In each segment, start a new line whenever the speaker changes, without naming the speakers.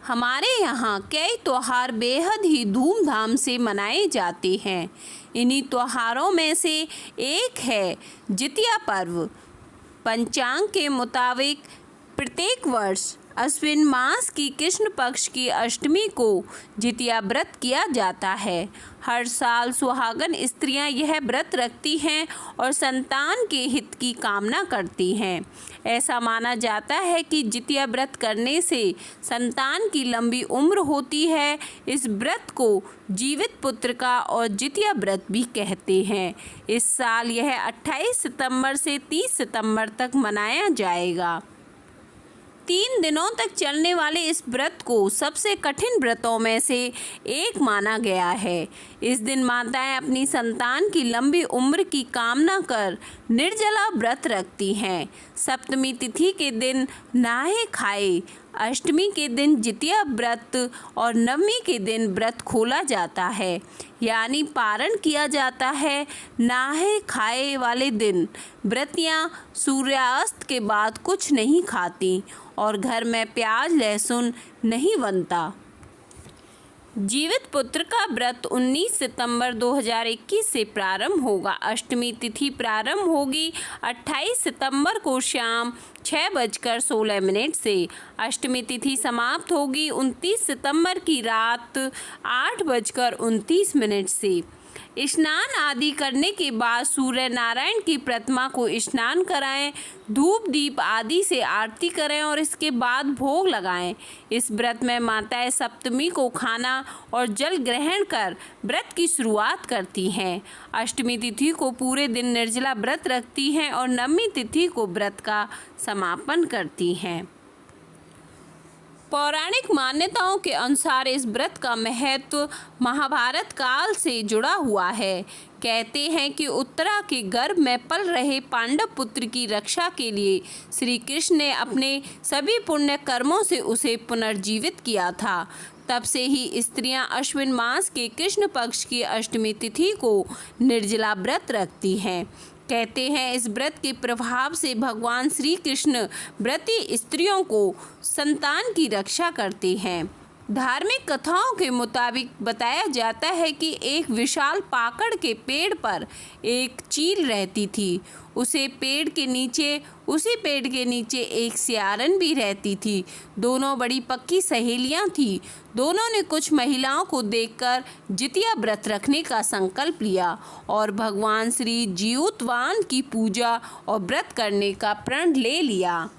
हमारे यहाँ कई त्योहार बेहद ही धूमधाम से मनाए जाते हैं। इन्हीं त्योहारों में से एक है जितिया पर्व। पंचांग के मुताबिक प्रत्येक वर्ष अश्विन मास की कृष्ण पक्ष की अष्टमी को जितिया व्रत किया जाता है। हर साल सुहागन स्त्रियां यह व्रत रखती हैं और संतान के हित की कामना करती हैं। ऐसा माना जाता है कि जितिया व्रत करने से संतान की लंबी उम्र होती है। इस व्रत को जीवित पुत्र का और जितिया व्रत भी कहते हैं। इस साल यह 28 सितंबर से 30 सितंबर तक मनाया जाएगा। 3 दिनों तक चलने वाले इस व्रत को सबसे कठिन व्रतों में से एक माना गया है। इस दिन माताएं अपनी संतान की लंबी उम्र की कामना कर निर्जला व्रत रखती हैं। सप्तमी तिथि के दिन नहाए खाए, अष्टमी के दिन जितिया व्रत और नवमी के दिन व्रत खोला जाता है, यानी पारण किया जाता है। नहाए खाए वाले दिन व्रतियाँ सूर्यास्त के बाद कुछ नहीं खाती और घर में प्याज लहसुन नहीं बनता। जीवित पुत्र का व्रत 19 सितंबर 2021 से प्रारंभ होगा। अष्टमी तिथि प्रारंभ होगी 28 सितंबर को शाम 6:16 से। अष्टमी तिथि समाप्त होगी 29 सितंबर की रात 8:29 से। स्नान आदि करने के बाद सूर्य नारायण की प्रतिमा को स्नान कराएं, धूप दीप आदि से आरती करें और इसके बाद भोग लगाएं। इस व्रत में माताएं सप्तमी को खाना और जल ग्रहण कर व्रत की शुरुआत करती हैं। अष्टमी तिथि को पूरे दिन निर्जला व्रत रखती हैं और नवमी तिथि को व्रत का समापन करती हैं। पौराणिक मान्यताओं के अनुसार इस व्रत का महत्व महाभारत काल से जुड़ा हुआ है। कहते हैं कि उत्तरा के गर्भ में पल रहे पांडव पुत्र की रक्षा के लिए श्री कृष्ण ने अपने सभी पुण्य कर्मों से उसे पुनर्जीवित किया था। तब से ही स्त्रियां अश्विन मास के कृष्ण पक्ष की अष्टमी तिथि को निर्जला व्रत रखती हैं। कहते हैं इस व्रत के प्रभाव से भगवान श्री कृष्ण व्रती स्त्रियों को संतान की रक्षा करते हैं। धार्मिक कथाओं के मुताबिक बताया जाता है कि एक विशाल पाकड़ के पेड़ पर एक चील रहती थी। उसी पेड़ के नीचे एक सियारन भी रहती थी। दोनों बड़ी पक्की सहेलियां थीं। दोनों ने कुछ महिलाओं को देखकर जितिया व्रत रखने का संकल्प लिया और भगवान श्री जीउतवान की पूजा और व्रत करने का प्रण ले लिया।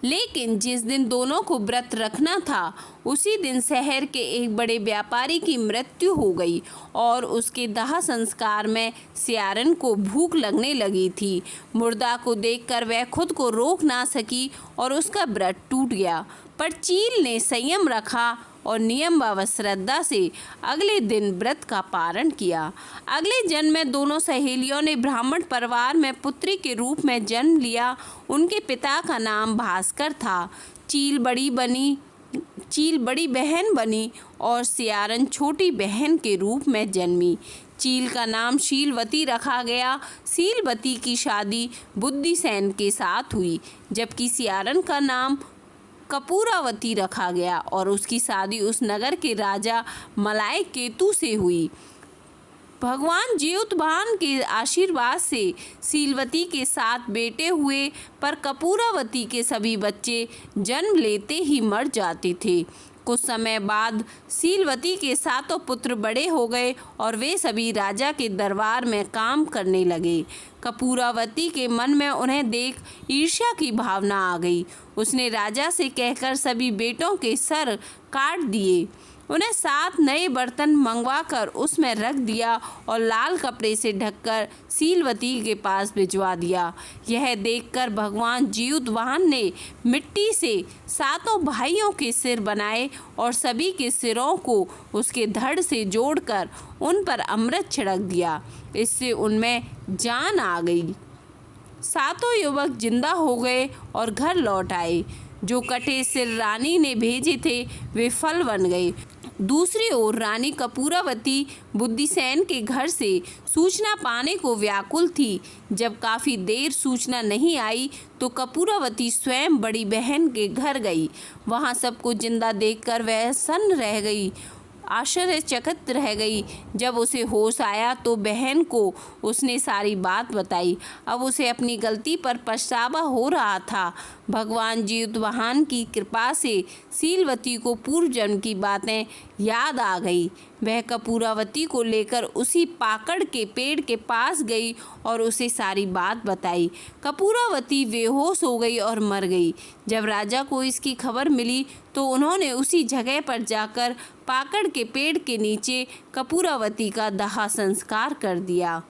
लेकिन जिस दिन दोनों को व्रत रखना था उसी दिन शहर के एक बड़े व्यापारी की मृत्यु हो गई और उसके दाह संस्कार में सियारन को भूख लगने लगी थी। मुर्दा को देखकर वह खुद को रोक ना सकी और उसका व्रत टूट गया। पर चील ने संयम रखा और नियम व श्रद्धा से अगले दिन व्रत का पारण किया। अगले जन्म में दोनों सहेलियों ने ब्राह्मण परिवार में पुत्री के रूप में जन्म लिया। उनके पिता का नाम भास्कर था। चील बड़ी बहन बनी और सियारन छोटी बहन के रूप में जन्मी। चील का नाम शीलवती रखा गया। शीलवती की शादी बुद्धिसेन के साथ हुई, जबकि सियारन का नाम कपूरावती रखा गया और उसकी शादी उस नगर के राजा मलाय केतु से हुई। भगवान जीउतवान के आशीर्वाद से शीलवती के 7 बेटे हुए, पर कपूरावती के सभी बच्चे जन्म लेते ही मर जाते थे। कुछ समय बाद शीलवती के 7 पुत्र बड़े हो गए और वे सभी राजा के दरबार में काम करने लगे। कपूरावती के मन में उन्हें देख ईर्ष्या की भावना आ गई। उसने राजा से कहकर सभी बेटों के सर काट दिए। उन्हें 7 नए बर्तन मंगवाकर उसमें रख दिया और लाल कपड़े से ढककर शीलवती के पास भिजवा दिया। यह देखकर भगवान जीउतवान ने मिट्टी से 7 भाइयों के सिर बनाए और सभी के सिरों को उसके धड़ से जोड़कर उन पर अमृत छिड़क दिया। इससे उनमें जान आ गई। 7 युवक जिंदा हो गए और घर लौट आए। जो कटे सिर रानी ने भेजे थे वे फल बन गए। दूसरी ओर रानी कपूरावती बुद्धिसेन के घर से सूचना पाने को व्याकुल थी। जब काफ़ी देर सूचना नहीं आई तो कपूरावती स्वयं बड़ी बहन के घर गई। वहां सबको जिंदा देखकर वह सन्न रह गई, आश्चर्यचकित रह गई। जब उसे होश आया तो बहन को उसने सारी बात बताई। अब उसे अपनी गलती पर पछतावा हो रहा था। भगवान जीतवाहन की कृपा से शीलवती को पूर्व जन्म की बातें याद आ गई। वह कपूरावती को लेकर उसी पाकड़ के पेड़ के पास गई और उसे सारी बात बताई। कपूरावती बेहोश हो गई और मर गई। जब राजा को इसकी खबर मिली तो उन्होंने उसी जगह पर जाकर पाकड़ के पेड़ के नीचे कपूरावती का दाह संस्कार कर दिया।